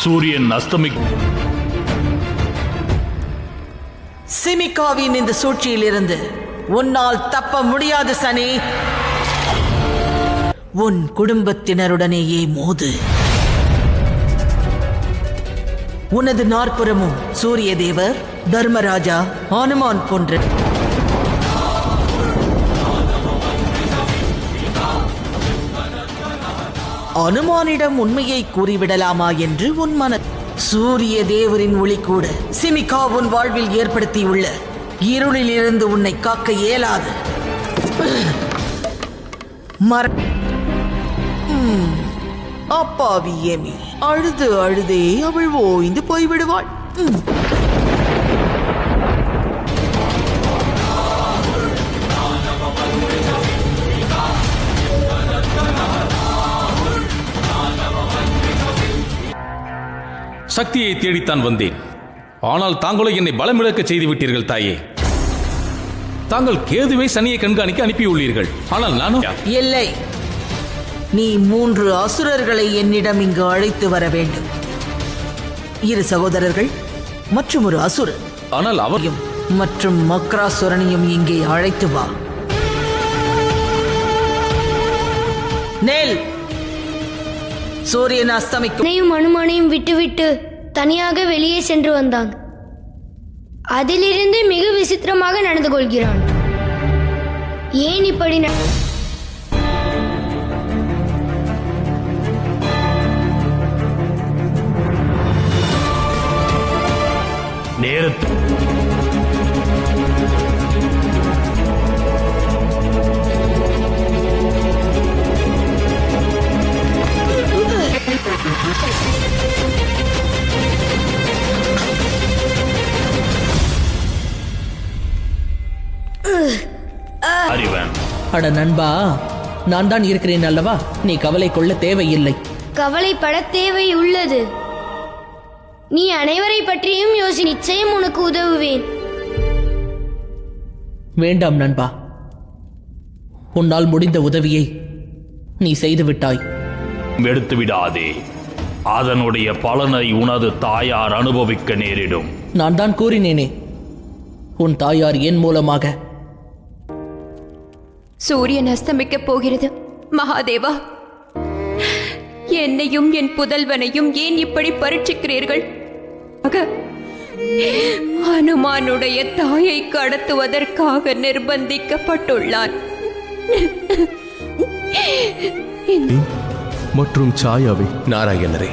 சூரியன் சிமிகாவின் இந்த சூழ்ச்சியிலிருந்து உன்னால் தப்ப முடியாது சனி. உன் குடும்பத்தினருடனேயே மோது. உனது நாற்புறமும் சூரிய தேவர், தர்மராஜா, ஹனுமான் போன்ற அனுமானிடம் உண்மையை கூறிவிடலாமா என்று உன் மன சூரிய தேவரின் ஒளி கூட சிமிகா உன் வாழ்வில் ஏற்படுத்தியுள்ள இருளில் இருந்து உன்னை காக்க இயலாது. அப்பாவி ஏமி அழுது அழுதே அவள் ஓய்ந்து போய்விடுவாள். சக்தியை தேடித்தான் வந்தேன். ஆனால் தாங்களோ என்னை பலமிழக்க செய்து விட்டீர்கள் தாயே. தாங்கள் கேதுவை சனியை கண்காணிக்க அனுப்பியுள்ளீர்கள். ஆனால் நானும் இல்லை. நீ 3 அசுரர்களை என்னிடம் இங்கு அழைத்து வர வேண்டும். 2 சகோதரர்கள் மற்றும் ஒரு அசுரன். ஆனால் அவரையும் மற்றும் மக்ராசுரனையும் இங்கே அழைத்து வா. நெல் சூரியன் அஸ்தமிக்கும் அனுமானையும் விட்டுவிட்டு தனியாக வெளியே சென்று வந்தான். அதிலிருந்து மிக விசித்திரமாக நடந்து கொள்கிறான். ஏன் இப்படி நேரத்து அறிவன். அட நண்பா, நான் தான் இருக்கிறேன் அல்லவா, நீ கவலை கொள்ள தேவையில்லை. கவலைப்பட தேவை உள்ளது. நீ அனைவரை பற்றியும் யோசி. நிச்சயம் உனக்கு உதவுவேன். வேண்டாம் நண்பா, உன்னால் முடிந்த உதவியை நீ செய்து விட்டாய். எடுத்து விடாதே. அதனுடைய பலனை உனது தாயார் அனுபவிக்க நேரிடும். நான் தான் கூறினேனே, உன் தாயார் என் மூலமாக. சூரியன் அஸ்தமிக்கப் போகிறது. மகாதேவா, என்னையும் என் புதல்வனையும் ஏன் இப்படி பரீட்சிக்கிறீர்கள்? ஹனுமானுடைய தாயை கடத்துவதற்காக நிர்பந்திக்கப்பட்டுள்ளான். மற்றும் சாயாவை நாராயணரே,